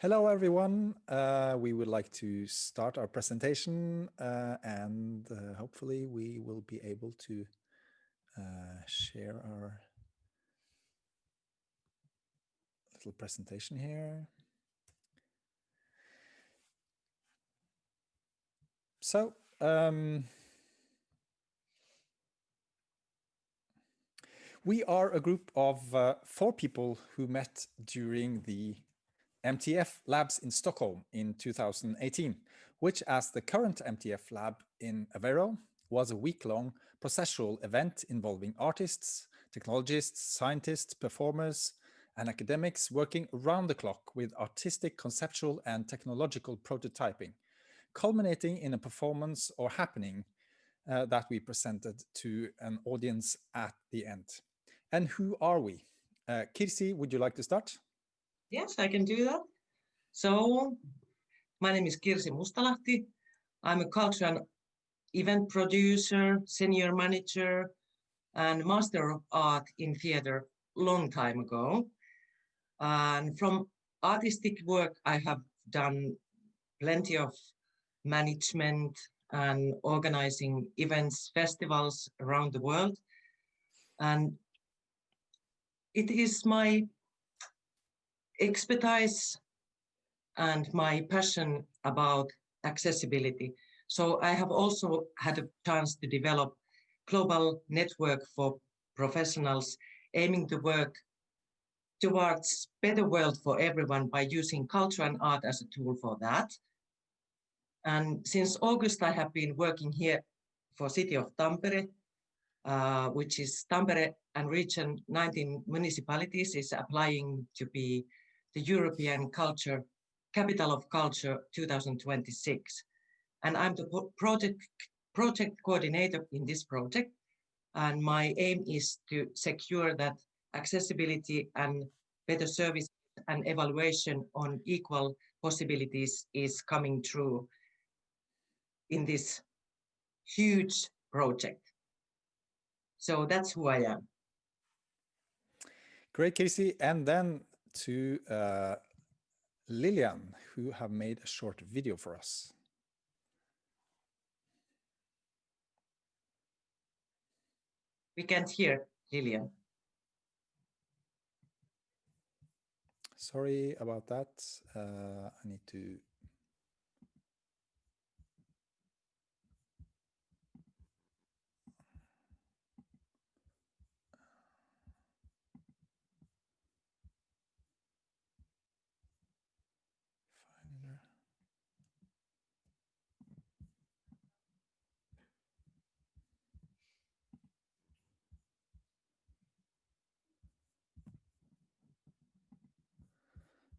Hello, everyone. We would like to start our presentation and hopefully we will be able to share our little presentation here. So, we are a group of 4 people who met during the MTF Labs in Stockholm in 2018, which, as the current MTF Lab in Aveiro, was a week-long processual event involving artists, technologists, scientists, performers, and academics working around the clock with artistic, conceptual, and technological prototyping, culminating in a performance or happening that we presented to an audience at the end. And who are we? Kirsi, would you like to start? Yes, I can do that. So, my name is Kirsi Mustalahti. I'm a culture and event producer, senior manager, and master of art in theater long time ago. And from artistic work, I have done plenty of management and organizing events, festivals around the world. And it is my expertise and my passion about accessibility. So I have also had a chance to develop global network for professionals aiming to work towards better world for everyone by using culture and art as a tool for that. And since August, I have been working here for City of Tampere, which is Tampere and region 19 municipalities is applying to be the European Capital of Culture 2026. And I'm the project coordinator in this project. And my aim is to secure that accessibility and better service and evaluation on equal possibilities is coming true in this huge project. So that's who I am. Great, Casey. And then to Lilian, who have made a short video for us. We can't hear Lilian. Sorry about that. I need to.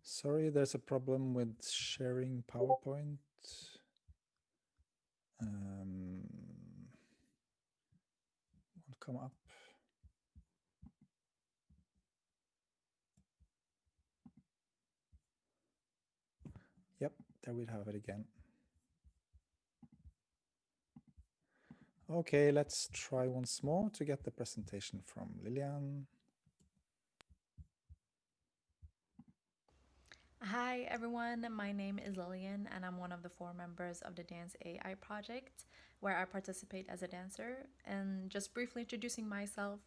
Sorry, there's a problem with sharing PowerPoint. Won't come up. Yep, there we have it again. Okay, let's try once more to get the presentation from Lilian. Hi everyone, my name is Lillian and I'm one of the 4 members of the Dance AI project where I participate as a dancer. And just briefly introducing myself,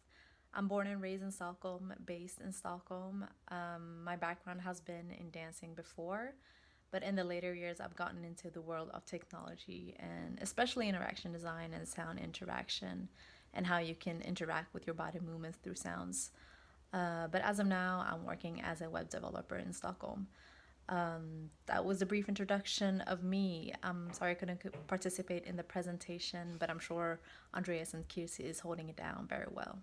I'm born and raised in Stockholm, based in Stockholm. My background has been in dancing before, but in the later years I've gotten into the world of technology and especially interaction design and sound interaction and how you can interact with your body movements through sounds. But as of now, I'm working as a web developer in Stockholm. That was a brief introduction of me. I'm sorry I couldn't participate in the presentation, but I'm sure Andreas and Kirsi is holding it down very well.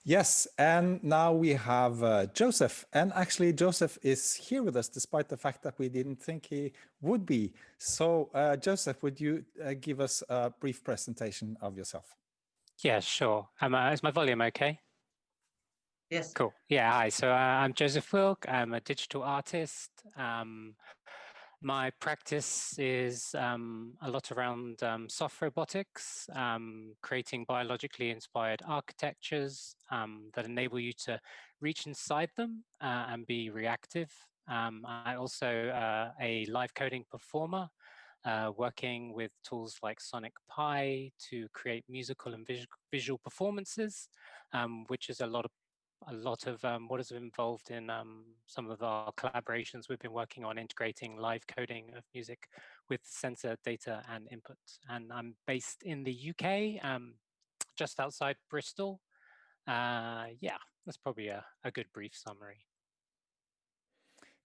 Yes, and now we have Joseph. And actually, Joseph is here with us, despite the fact that we didn't think he would be. So, Joseph, would you give us a brief presentation of yourself? Yeah, sure. Is my volume okay? Yes. Cool. Yeah, hi. So I'm Joseph Wilk. I'm a digital artist. My practice is a lot around soft robotics, creating biologically inspired architectures that enable you to reach inside them and be reactive. I also a live coding performer, working with tools like Sonic Pi to create musical and visual performances, which is a lot of what is involved in some of our collaborations. We've been working on integrating live coding of music with sensor data and input. And I'm based in the UK, just outside Bristol. Yeah, that's probably a good brief summary.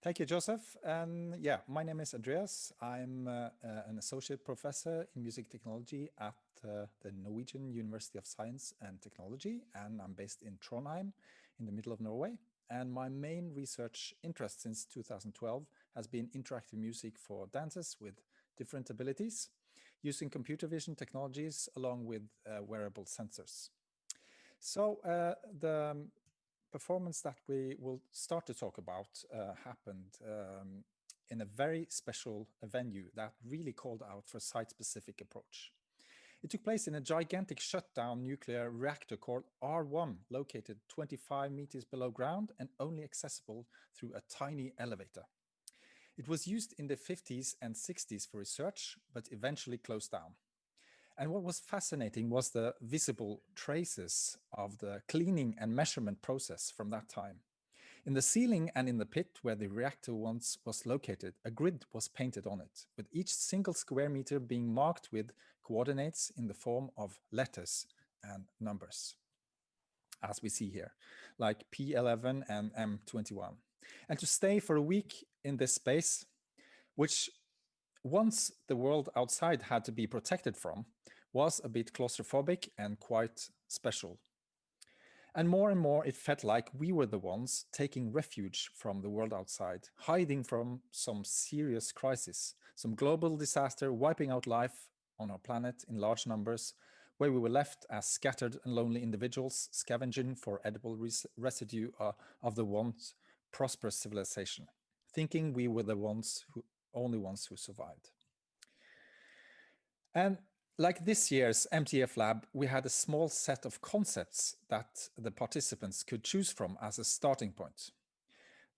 Thank you, Joseph. And yeah, my name is Andreas. I'm an associate professor in music technology at the Norwegian University of Science and Technology, and I'm based in Trondheim in the middle of Norway. And my main research interest since 2012 has been interactive music for dancers with different abilities, using computer vision technologies along with wearable sensors. So the performance that we will start to talk about happened in a very special venue that really called out for a site-specific approach. It took place in a gigantic shutdown nuclear reactor called R1, located 25 meters below ground and only accessible through a tiny elevator. It was used in the 50s and 60s for research, but eventually closed down. And what was fascinating was the visible traces of the cleaning and measurement process from that time. In the ceiling and in the pit where the reactor once was located, a grid was painted on it, with each single square meter being marked with coordinates in the form of letters and numbers, as we see here, like P11 and M21. And to stay for a week in this space, which once the world outside had to be protected from, was a bit claustrophobic and quite special. And more it felt like we were the ones taking refuge from the world outside, hiding from some serious crisis, some global disaster wiping out life on our planet in large numbers, where we were left as scattered and lonely individuals scavenging for edible residue of the once prosperous civilization, thinking we were the only ones who survived. And like this year's MTF Lab, we had a small set of concepts that the participants could choose from as a starting point.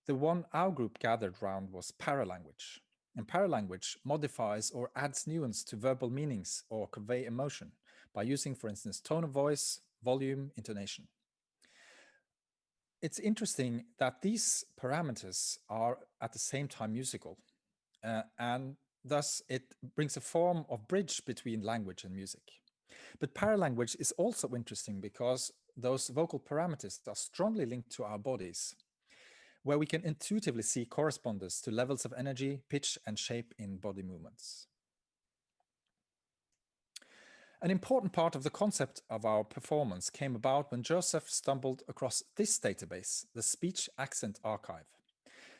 The one our group gathered around was Paralanguage. And Paralanguage modifies or adds nuance to verbal meanings or convey emotion by using, for instance, tone of voice, volume, intonation. It's interesting that these parameters are at the same time musical, and thus, it brings a form of bridge between language and music. But paralanguage is also interesting because those vocal parameters are strongly linked to our bodies, where we can intuitively see correspondence to levels of energy, pitch, and shape in body movements. An important part of the concept of our performance came about when Joseph stumbled across this database, the Speech Accent Archive.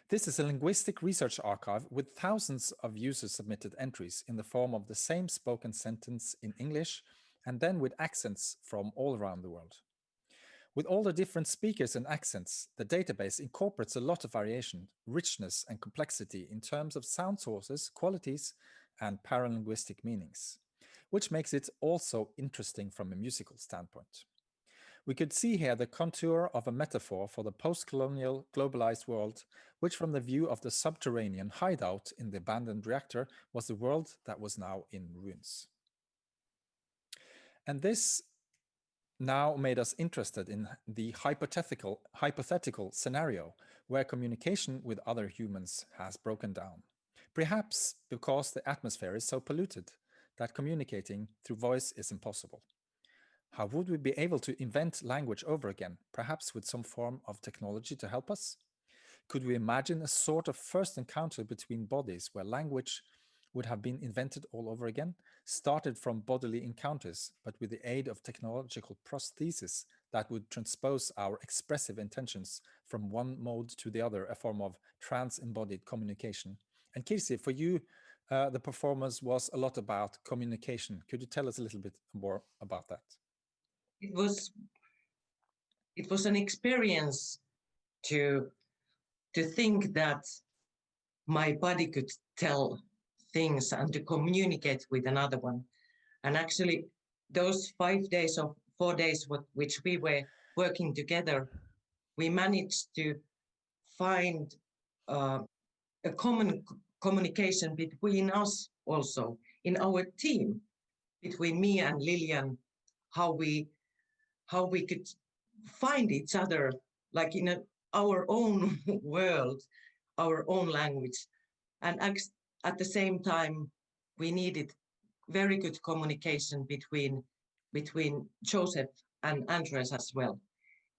This is a linguistic research archive with thousands of user-submitted entries in the form of the same spoken sentence in English, and then with accents from all around the world. With all the different speakers and accents, the database incorporates a lot of variation, richness, and complexity in terms of sound sources, qualities, and paralinguistic meanings, which makes it also interesting from a musical standpoint. We could see here the contour of a metaphor for the post-colonial globalized world, which from the view of the subterranean hideout in the abandoned reactor was the world that was now in ruins. And this now made us interested in the hypothetical scenario where communication with other humans has broken down, perhaps because the atmosphere is so polluted that communicating through voice is impossible. How would we be able to invent language over again, perhaps with some form of technology to help us? Could we imagine a sort of first encounter between bodies where language would have been invented all over again, started from bodily encounters, but with the aid of technological prosthesis that would transpose our expressive intentions from one mode to the other, a form of trans-embodied communication? And Kirsi, for you, the performance was a lot about communication. Could you tell us a little bit more about that? It was an experience to think that my body could tell things and to communicate with another one. And actually, those 5 days or 4 days which we were working together, we managed to find a common communication between us also in our team, between me and Lilian, how we could find each other like in our own world, our own language. And at the same time, we needed very good communication between Joseph and Andres as well.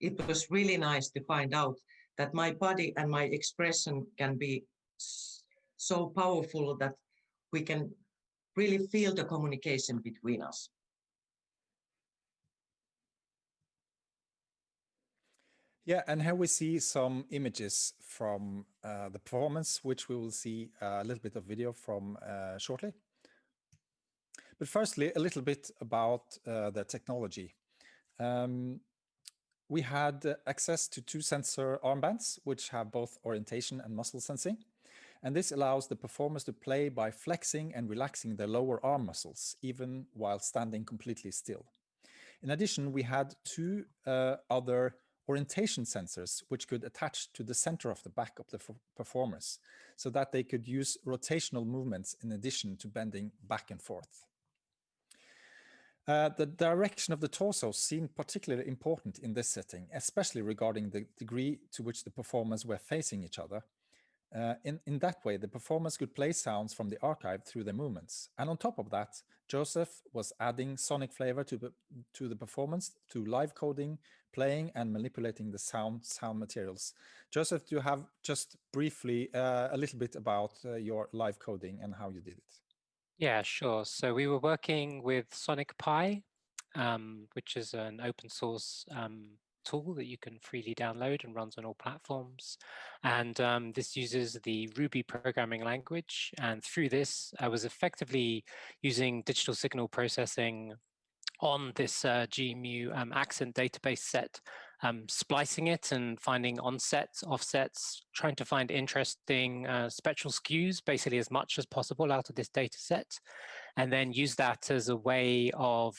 It was really nice to find out that my body and my expression can be so powerful that we can really feel the communication between us. Yeah, and here we see some images from the performance, which we will see a little bit of video from shortly. But firstly, a little bit about the technology. We had access to 2 sensor armbands, which have both orientation and muscle sensing. And this allows the performers to play by flexing and relaxing their lower arm muscles, even while standing completely still. In addition, we had 2 other orientation sensors, which could attach to the center of the back of the performers, so that they could use rotational movements in addition to bending back and forth. The direction of the torso seemed particularly important in this setting, especially regarding the degree to which the performers were facing each other. In that way, the performers could play sounds from the archive through their movements. And on top of that, Joseph was adding sonic flavor to the performance through live coding, playing and manipulating the sound materials. Joseph, do you have just briefly a little bit about your live coding and how you did it? Yeah, sure. So we were working with Sonic Pi, which is an open source tool that you can freely download and runs on all platforms. And this uses the Ruby programming language. And through this, I was effectively using digital signal processing on this GMU accent database set, splicing it and finding onsets, offsets, trying to find interesting spectral skews, basically as much as possible out of this data set, and then use that as a way of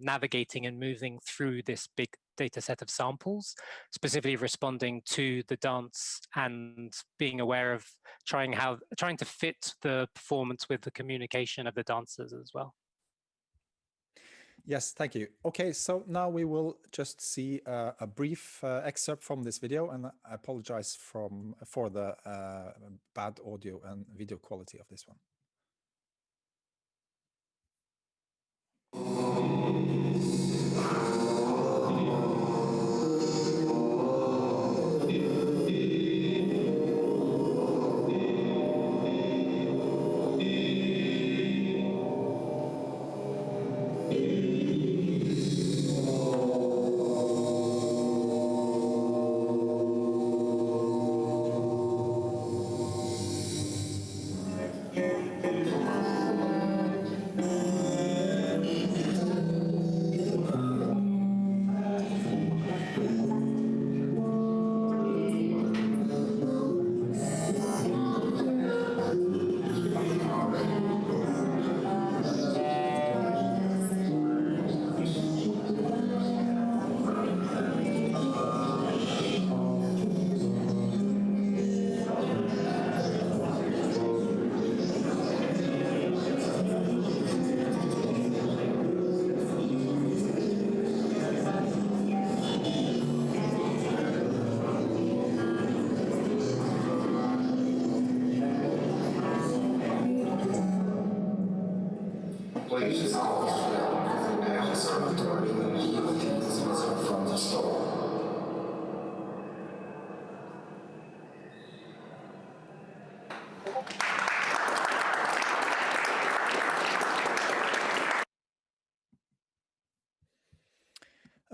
navigating and moving through this big data set of samples, specifically responding to the dance and being aware of trying to fit the performance with the communication of the dancers as well. Yes, thank you. Okay, so now we will just see a brief excerpt from this video, and I apologize for the bad audio and video quality of this one.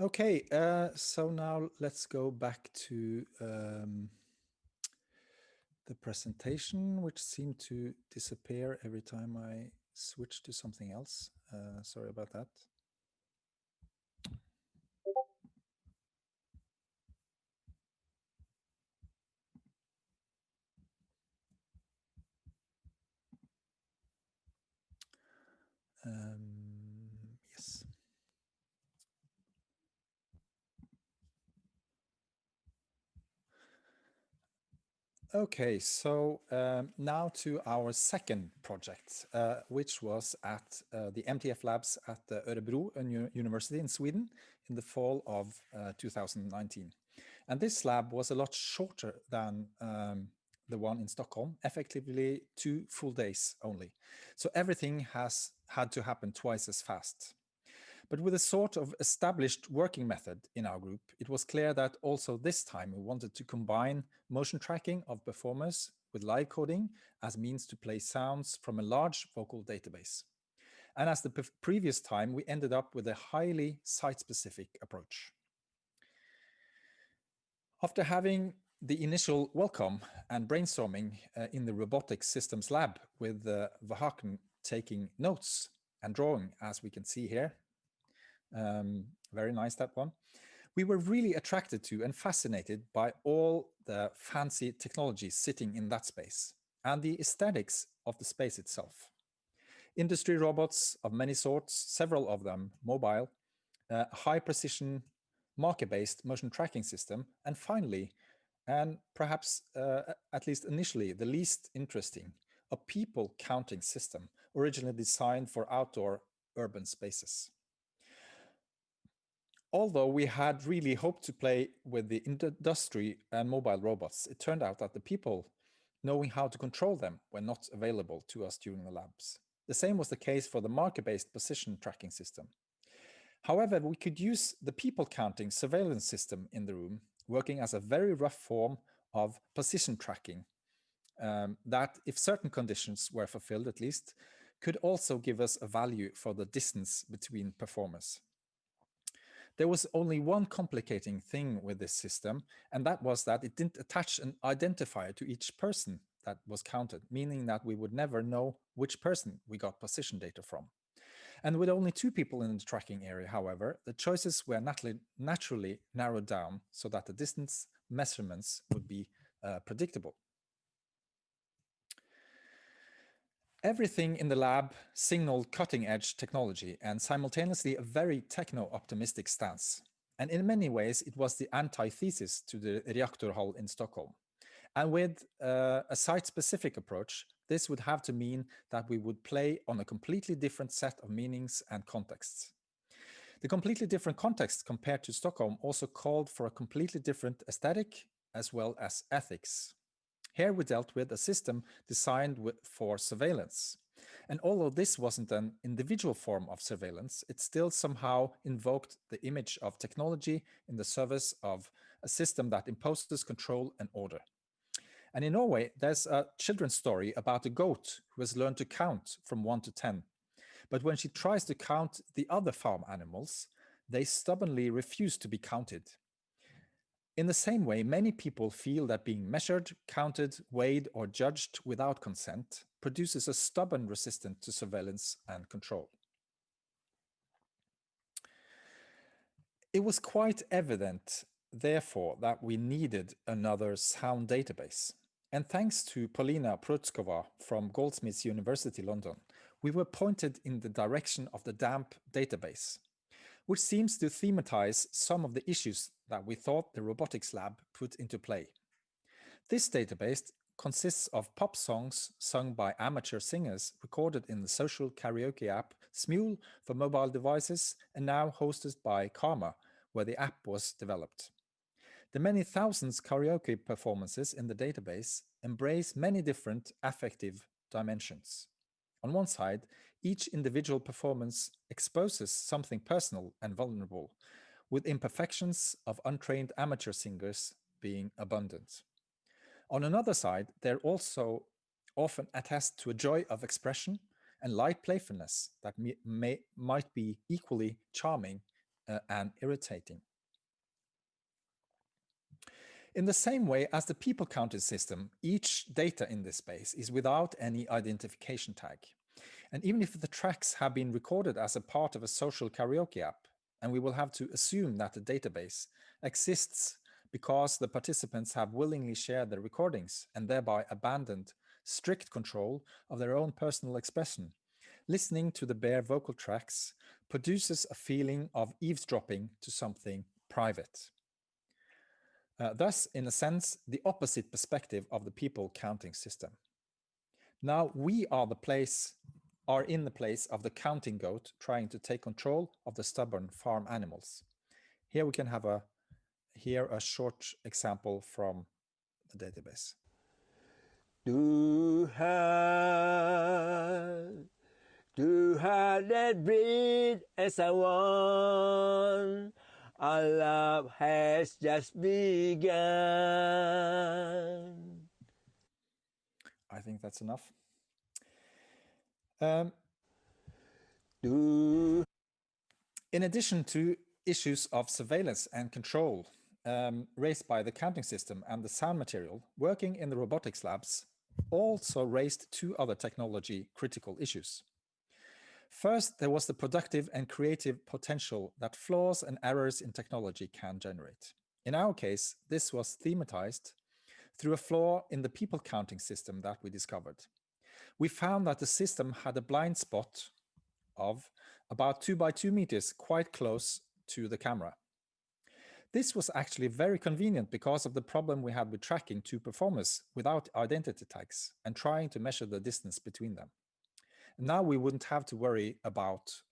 Okay, so now let's go back to the presentation, which seemed to disappear every time I switch to something else. Sorry about that. Yes. Okay, so now to our second project, which was at the MTF Labs at the Örebro University in Sweden in the fall of 2019. And this lab was a lot shorter than the one in Stockholm, effectively 2 full days only. So everything has had to happen twice as fast. But with a sort of established working method in our group, it was clear that also this time we wanted to combine motion tracking of performers with live coding as means to play sounds from a large vocal database. And as the previous time, we ended up with a highly site-specific approach. After having the initial welcome and brainstorming in the robotics systems lab with Vahaken taking notes and drawing, as we can see here, very nice, that one. We were really attracted to and fascinated by all the fancy technologies sitting in that space and the aesthetics of the space itself. Industry robots of many sorts, several of them mobile, high precision marker-based motion tracking system, and finally, and perhaps at least initially the least interesting, a people counting system originally designed for outdoor urban spaces. Although we had really hoped to play with the industry and mobile robots, it turned out that the people knowing how to control them were not available to us during the labs. The same was the case for the marker-based position tracking system. However, we could use the people counting surveillance system in the room, working as a very rough form of position tracking that, if certain conditions were fulfilled at least, could also give us a value for the distance between performers. There was only one complicating thing with this system, and that was that it didn't attach an identifier to each person that was counted, meaning that we would never know which person we got position data from. And with only 2 people in the tracking area, however, the choices were naturally narrowed down so that the distance measurements would be predictable. Everything in the lab signaled cutting-edge technology and simultaneously a very techno-optimistic stance. And in many ways, it was the antithesis to the Reaktorhall in Stockholm. And with a site-specific approach, this would have to mean that we would play on a completely different set of meanings and contexts. The completely different context compared to Stockholm also called for a completely different aesthetic as well as ethics. Here we dealt with a system designed for surveillance. And although this wasn't an individual form of surveillance, it still somehow invoked the image of technology in the service of a system that imposes control and order. And in Norway, there's a children's story about a goat who has learned to count from 1 to 10. But when she tries to count the other farm animals, they stubbornly refuse to be counted. In the same way, many people feel that being measured, counted, weighed, or judged without consent produces a stubborn resistance to surveillance and control. It was quite evident, therefore, that we needed another sound database. And thanks to Polina Prutskova from Goldsmiths University London, we were pointed in the direction of the DAMP database, which seems to thematize some of the issues that we thought the robotics lab put into play. This database consists of pop songs sung by amateur singers recorded in the social karaoke app Smule for mobile devices and now hosted by Karma, where the app was developed. The many thousands karaoke performances in the database embrace many different affective dimensions. On one side, each individual performance exposes something personal and vulnerable, with imperfections of untrained amateur singers being abundant. On another side, they also often attest to a joy of expression and light playfulness that might be equally charming and irritating. In the same way as the people counting system, each data in this space is without any identification tag. And even if the tracks have been recorded as a part of a social karaoke app, and we will have to assume that the database exists because the participants have willingly shared their recordings and thereby abandoned strict control of their own personal expression, listening to the bare vocal tracks produces a feeling of eavesdropping to something private. Thus, in a sense, the opposite perspective of the people counting system. Now we are in the place of the counting goat trying to take control of the stubborn farm animals. Here we can have a short example from the database. Do her that breed as I want. Our love has just begun. I think that's enough. In addition to issues of surveillance and control raised by the counting system and the sound material, working in the robotics labs also raised two other technology critical issues. First, there was the productive and creative potential that flaws and errors in technology can generate. In our case, this was thematized through a flaw in the people counting system that we discovered. We found that the system had a blind spot of about 2 by 2 meters quite close to the camera. This was actually very convenient because of the problem we had with tracking two performers without identity tags and trying to measure the distance between them. Now we wouldn't have to worry about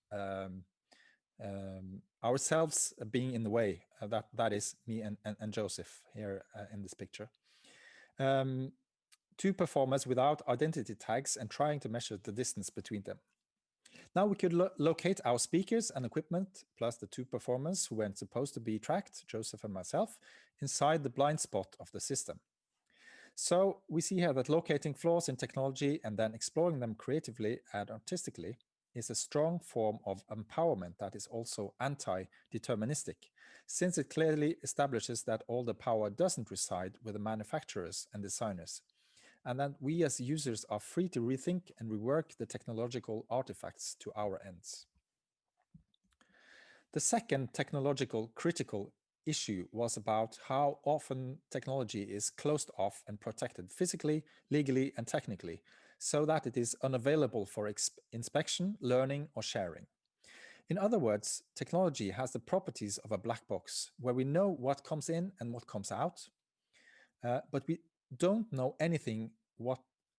ourselves being in the way. That is me and Joseph here in this picture. Two performers without identity tags and trying to measure the distance between them. Now we could locate our speakers and equipment, plus the two performers who weren't supposed to be tracked, Joseph and myself, inside the blind spot of the system. So we see here that locating flaws in technology and then exploring them creatively and artistically is a strong form of empowerment that is also anti-deterministic, since it clearly establishes that all the power doesn't reside with the manufacturers and designers, and that we as users are free to rethink and rework the technological artifacts to our ends. The second technological critical issue was about how often technology is closed off and protected physically, legally, and technically, so that it is unavailable for inspection, learning, or sharing. In other words, technology has the properties of a black box, where we know what comes in and what comes out, but we don't know anything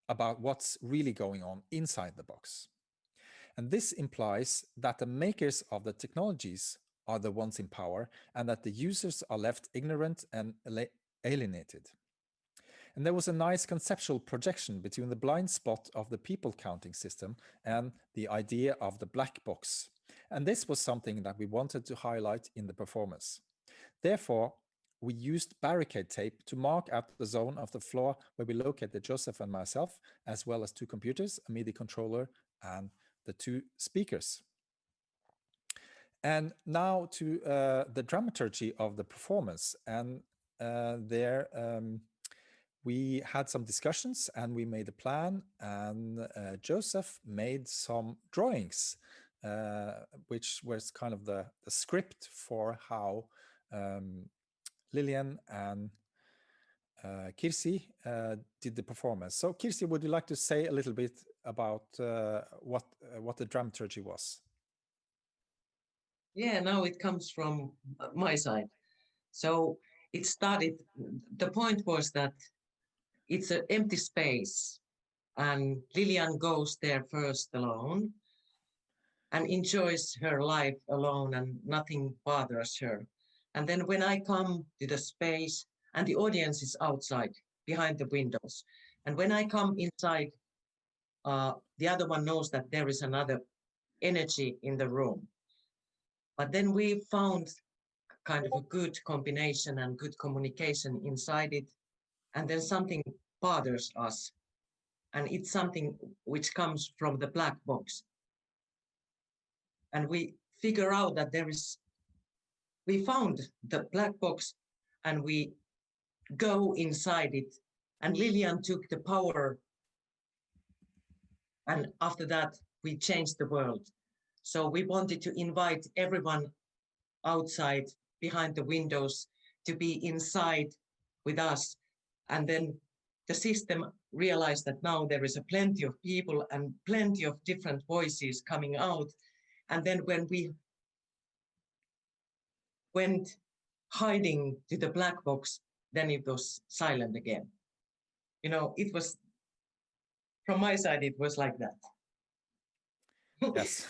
about what's really going on inside the box. And this implies that the makers of the technologies are the ones in power and that the users are left ignorant and alienated. And there was a nice conceptual projection between the blind spot of the people counting system and the idea of the black box. And this was something that we wanted to highlight in the performance. Therefore, we used barricade tape to mark out the zone of the floor where we located Joseph and myself, as well as two computers, a MIDI controller, and the two speakers. And now to the dramaturgy of the performance. And we had some discussions and we made a plan, and Joseph made some drawings, which was kind of the script for how Lilian and Kirsi did the performance. So Kirsi, would you like to say a little bit about what the dramaturgy was? Yeah, now it comes from my side. So it started, the point was that it's an empty space and Lilian goes there first alone and enjoys her life alone and nothing bothers her. And then when I come to the space and the audience is outside behind the windows, and when I come inside, the other one knows that there is another energy in the room. But then we found kind of a good combination and good communication inside it. And then something bothers us. And it's something which comes from the black box. And we figure out that we found the black box and we go inside it. And Lilian took the power. And after that, we changed the world. So we wanted to invite everyone outside behind the windows to be inside with us. And then the system realized that now there is a plenty of people and plenty of different voices coming out. And then when we went hiding to the black box, then it was silent again. You know, it was, from my side, it was like that. Yes.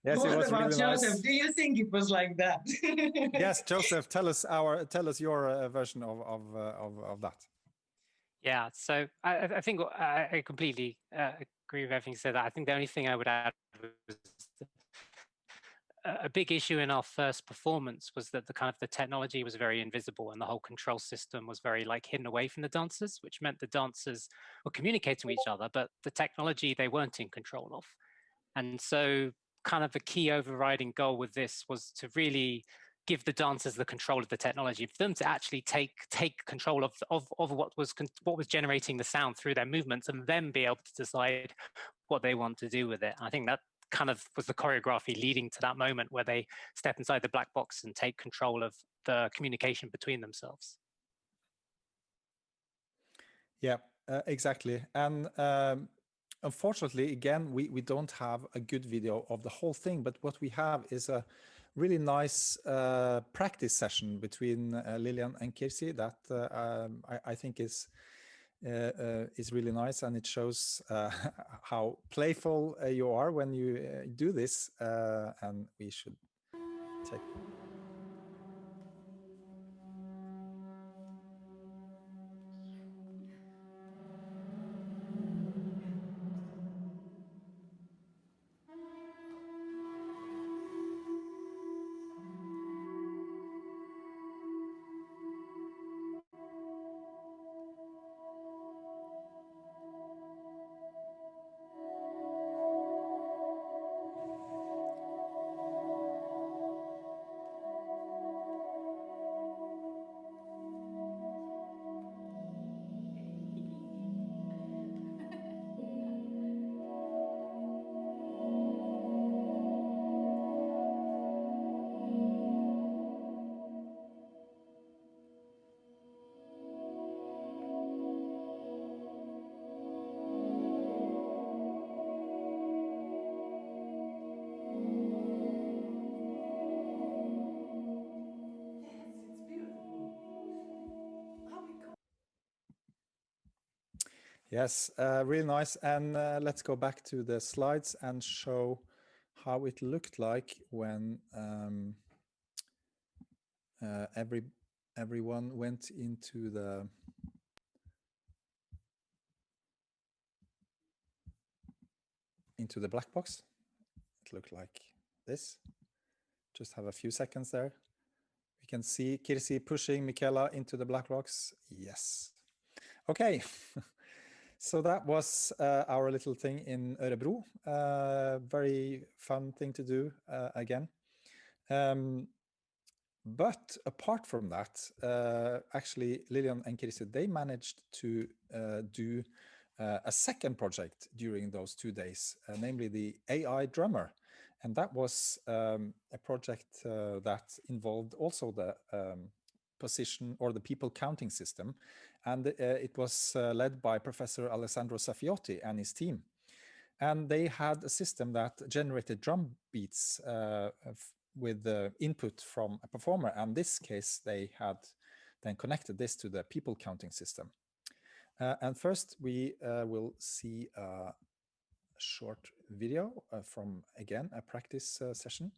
Yes, it was about really Joseph? nice. Do you think it was like that? Yes, Joseph, tell us your version of that. Yeah, so I think I completely agree with everything you said. I think the only thing I would add was a big issue in our first performance was that the technology was very invisible and the whole control system was very like hidden away from the dancers, which meant the dancers were communicating with each other, but the technology they weren't in control of. And so kind of a key overriding goal with this was to really give the dancers the control of the technology, for them to actually take control of what was generating the sound through their movements, and then be able to decide what they want to do with it. I think that kind of was the choreography leading to that moment where they step inside the black box and take control of the communication between themselves. Yeah, exactly. And unfortunately, again, we don't have a good video of the whole thing, but what we have is a really nice practice session between Lilian and Kirsi that I think is really nice, and it shows how playful you are when you do this, and we should take. Yes, really nice. And let's go back to the slides and show how it looked like when everyone went into the black box. It looked like this. Just have a few seconds there. We can see Kirsi pushing Michaela into the black box. Yes. Okay. So that was our little thing in Örebro. Very fun thing to do again. But apart from that, actually, Lilian and Kirsi, they managed to do a second project during those 2 days, namely the AI drummer. And that was a project that involved also the position or the people counting system. And it was led by Professor Alessandro Safiotti and his team. And they had a system that generated drum beats with the input from a performer. And in this case, they had then connected this to the people counting system. And first, we will see a short video from, again, a practice session.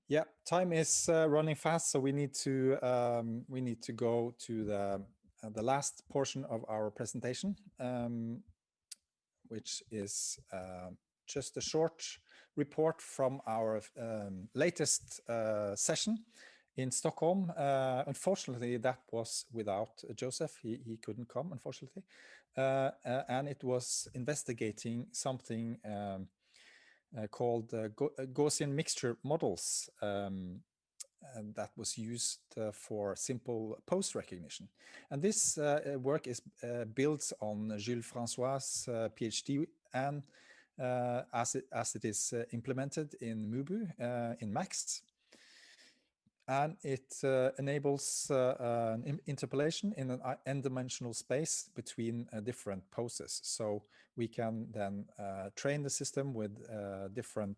Yeah, time is running fast, so we need to go to the last portion of our presentation, which is just a short report from our latest session in Stockholm. Unfortunately, that was without Joseph. He couldn't come, unfortunately. And it was investigating something called Gaussian mixture models that was used for simple pose recognition. And this work is built on Jules François' PhD, and as it is implemented in Mubu in Max. And it enables an interpolation in an n-dimensional space between different poses. So we can then train the system with different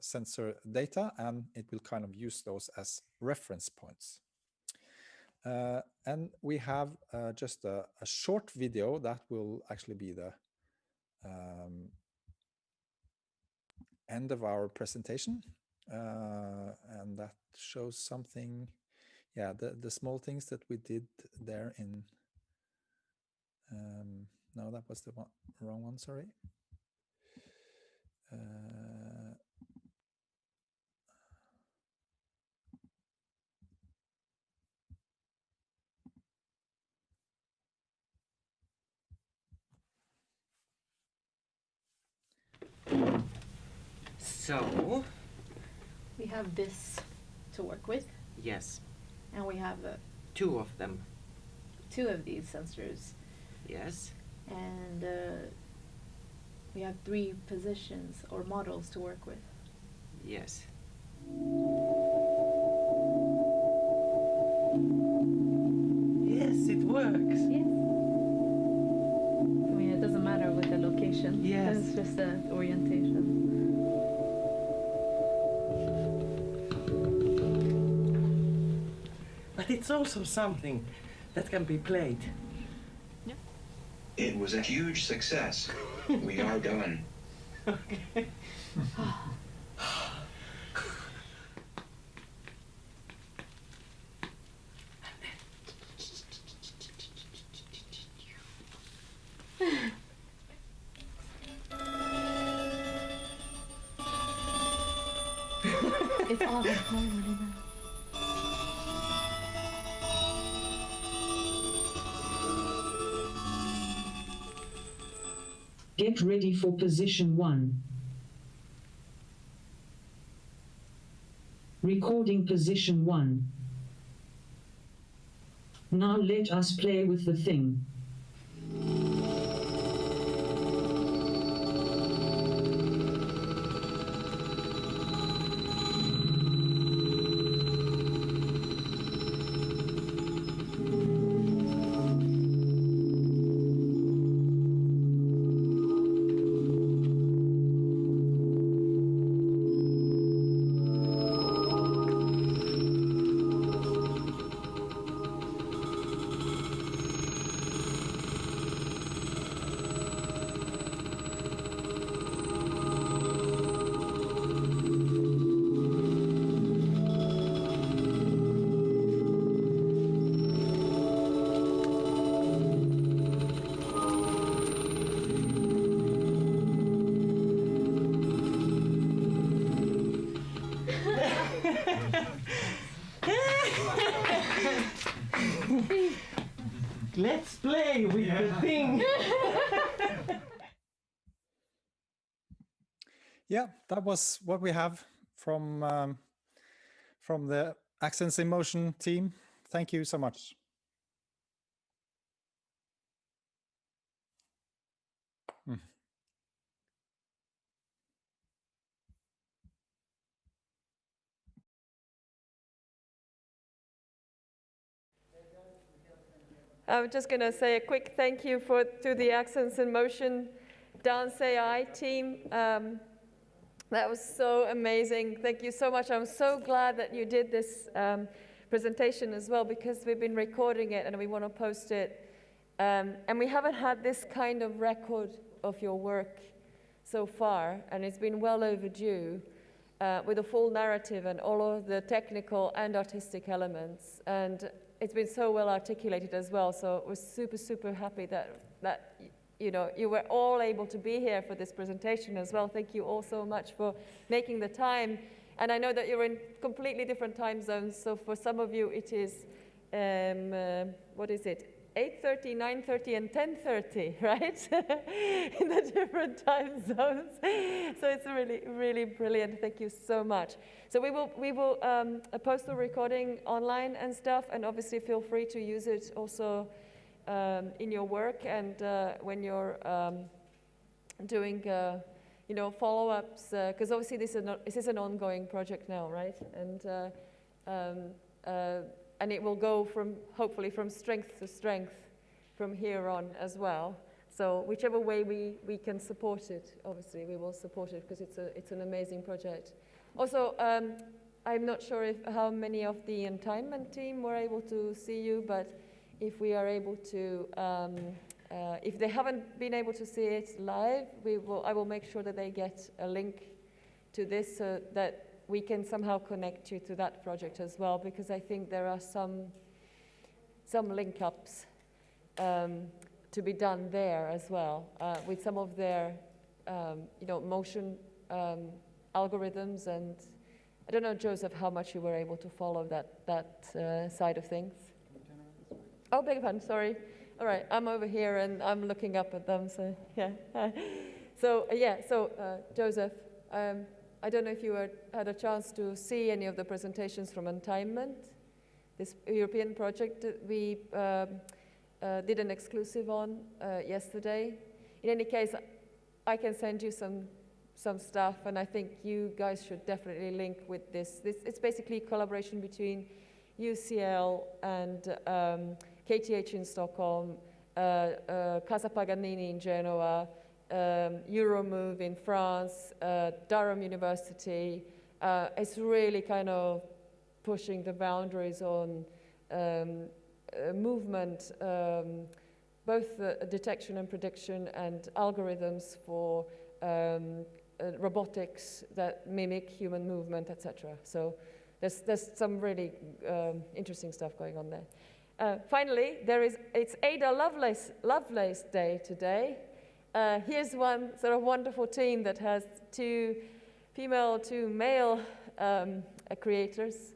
sensor data, and it will kind of use those as reference points. And we have just a short video that will actually be the end of our presentation. And that shows something, yeah, the small things that we did there in, no, that was the wrong one, sorry. So, We have this to work with, yes, and we have two of them, two of these sensors, yes. and we have 3 positions or models to work with. Yes. Yes, it works. Yes. I mean, it doesn't matter with the location. Yes. It's just the orientation. But it's also something that can be played. It was a huge success. We are done. Okay. It's all in harmony now. Get ready for position 1. Recording position 1. Now let us play with the thing. Let's play with the thing. Yeah, that was what we have from the Accents in Motion team. Thank you so much. I'm just going to say a quick thank you to the Accents in Motion Dance AI team. That was so amazing. Thank you so much. I'm so glad that you did this presentation as well, because we've been recording it and we want to post it. And we haven't had this kind of record of your work so far, and it's been well overdue with a full narrative and all of the technical and artistic elements. And it's been so well articulated as well, so we're super, super happy that you know, you were all able to be here for this presentation as well. Thank you all so much for making the time. And I know that you're in completely different time zones. So for some of you, it is, what is it? 8:30, 9:30, and 10:30, right? In the different time zones. So it's really, really brilliant. Thank you so much. So we will post the recording online and stuff, and obviously feel free to use it also in your work and when you're doing, you know, follow-ups, because obviously this is an ongoing project now, right? And it will go from, hopefully, from strength to strength from here on as well. So whichever way we can support it, obviously we will support it because it's an amazing project. Also, I'm not sure how many of the Untitled team were able to see you, but if we are able to, if they haven't been able to see it live, I will make sure that they get a link to this so that we can somehow connect you to that project as well, because I think there are some link-ups to be done there as well with some of their, you know, motion algorithms. And I don't know, Joseph, how much you were able to follow that side of things. Oh, beg your pardon, sorry. All right, I'm over here and I'm looking up at them, so yeah. So Joseph, I don't know if you had a chance to see any of the presentations from Untitled, this European project that we did an exclusive on yesterday. In any case, I can send you some stuff, and I think you guys should definitely link with this. It's basically collaboration between UCL and KTH in Stockholm, Casa Paganini in Genoa, Euromove in France, Durham University. It's really kind of pushing the boundaries on movement, both detection and prediction, and algorithms for robotics that mimic human movement, etc. So there's some really interesting stuff going on there. Finally, it's Ada Lovelace Day today. Here's one sort of wonderful team that has 2 female, 2 male creators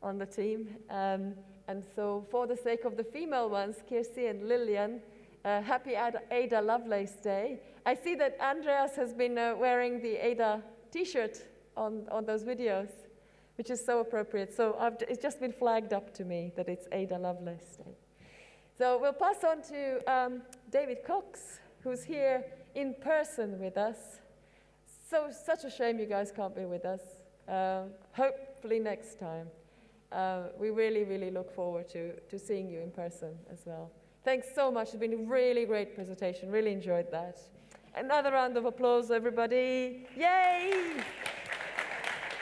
on the team. And so for the sake of the female ones, Kirsi and Lillian, happy Ada Lovelace Day. I see that Andreas has been wearing the Ada t-shirt on those videos, which is so appropriate. So it's just been flagged up to me that it's Ada Lovelace Day. So we'll pass on to David Cox, who's here in person with us. So such a shame you guys can't be with us. Hopefully next time. We really, really look forward to seeing you in person as well. Thanks so much. It's been a really great presentation. Really enjoyed that. Another round of applause, everybody. Yay!